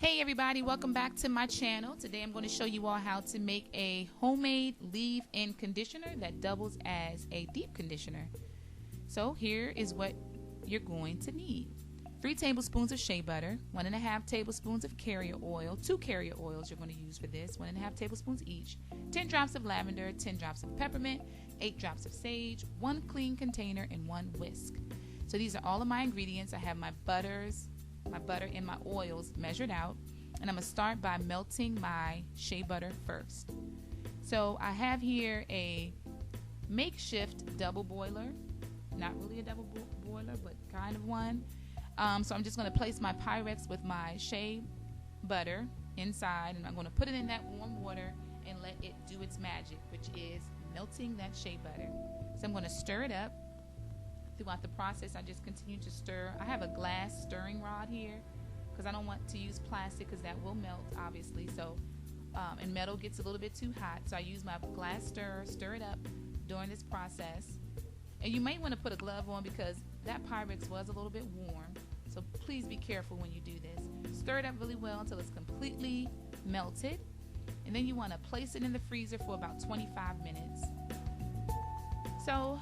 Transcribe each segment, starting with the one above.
Hey everybody, welcome back to my channel. Today I'm going to show you all how to make a homemade leave-in conditioner that doubles as a deep conditioner. So here is what you're going to need. 3 tablespoons of shea butter, 1.5 tablespoons of carrier oil, 2 carrier oils you're going to use for this, 1.5 tablespoons each, 10 drops of lavender, 10 drops of peppermint, 8 drops of sage, 1 clean container, and 1 whisk. So these are all of my ingredients. I have my butter and my oils measured out, and I'm going to start by melting my shea butter first. So I have here a makeshift double boiler, not really a double boiler but kind of one. So I'm just going to place my Pyrex with my shea butter inside, and I'm going to put it in that warm water and let it do its magic, which is melting that shea butter. So I'm going to stir it up. Throughout the process, I just continue to stir. I have a glass stirring rod here because I don't want to use plastic because that will melt, obviously. So, and metal gets a little bit too hot. So I use my glass stirrer, stir it up during this process. And you may want to put a glove on because that Pyrex was a little bit warm. So please be careful when you do this. Stir it up really well until it's completely melted. And then you want to place it in the freezer for about 25 minutes. So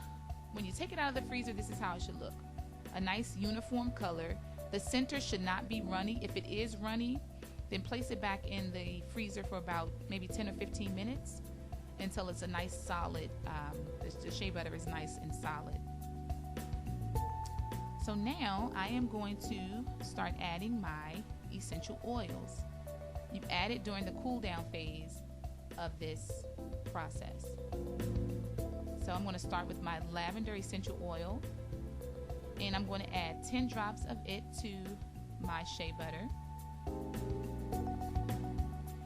when you take it out of the freezer, this is how it should look. A nice uniform color. The center should not be runny. If it is runny, then place it back in the freezer for about maybe 10 or 15 minutes until it's a nice solid, the shea butter is nice and solid. So now I am going to start adding my essential oils. You add it during the cool down phase of this process. So I'm going to start with my Lavender Essential Oil, and I'm going to add 10 drops of it to my shea butter.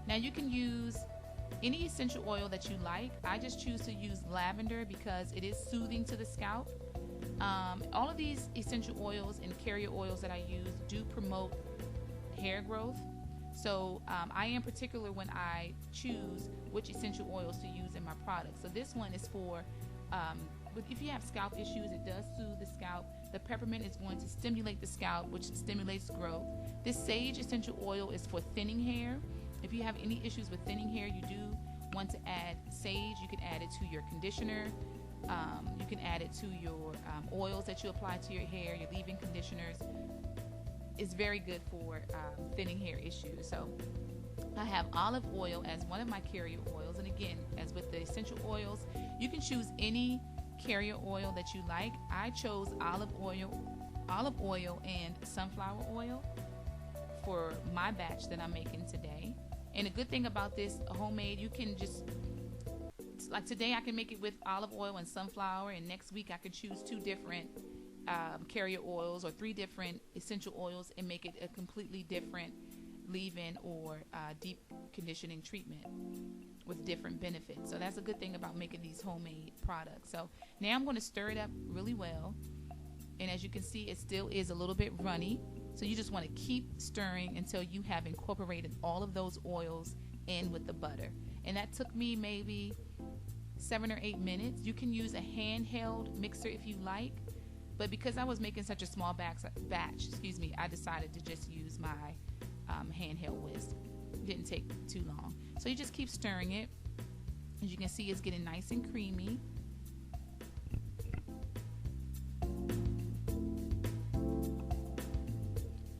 Now you can use any essential oil that you like. I just choose to use lavender because it is soothing to the scalp. All of these essential oils and carrier oils that I use do promote hair growth. So I am particular when I choose which essential oils to use in my product. So this one is for if you have scalp issues, it does soothe the scalp. The peppermint is going to stimulate the scalp, which stimulates growth. This sage essential oil is for thinning hair. If you have any issues with thinning hair, you do want to add sage. You can add it to your conditioner. You can add it to your oils that you apply to your hair, your leave-in conditioners. It's very good for thinning hair issues. So I have olive oil as one of my carrier oils, and again, as with the essential oils, you can choose any carrier oil that you like. I chose olive oil and sunflower oil for my batch that I'm making today. And a good thing about this homemade, you can just, like today I can make it with olive oil and sunflower, and next week I could choose 2 different carrier oils or 3 different essential oils and make it a completely different leave-in or deep conditioning treatment with different benefits. So that's a good thing about making these homemade products. So now I'm going to stir it up really well, and as you can see, it still is a little bit runny. So you just want to keep stirring until you have incorporated all of those oils in with the butter. And that took me maybe 7 or 8 minutes. You can use a handheld mixer if you like, but because I was making such a small batch, I decided to just use my handheld whisk. It didn't take too long. So you just keep stirring it. As you can see, it's getting nice and creamy.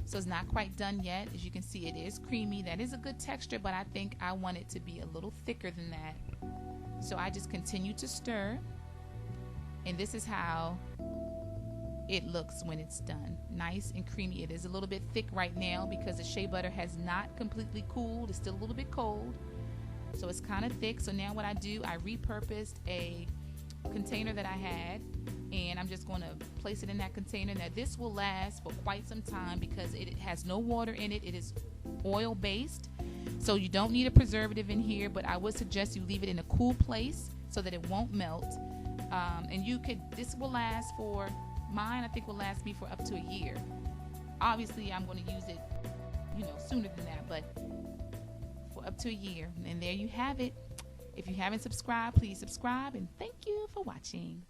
So it's not quite done yet. As you can see, it is creamy. That is a good texture, but I think I want it to be a little thicker than that. So I just continue to stir, and this is how it looks when it's done. Nice and creamy. It is a little bit thick right now because the shea butter has not completely cooled. It's still a little bit cold, so it's kind of thick. So now what I do, I repurposed a container that I had, and I'm just going to place it in that container. Now this will last for quite some time because it has no water in it. It is oil based, so you don't need a preservative in here, but I would suggest you leave it in a cool place so that it won't melt. And this will last for, mine I think will last me for up to a year. Obviously I'm going to use it sooner than that, but for up to a year. And there you have it. If you haven't subscribed, please subscribe, and thank you for watching.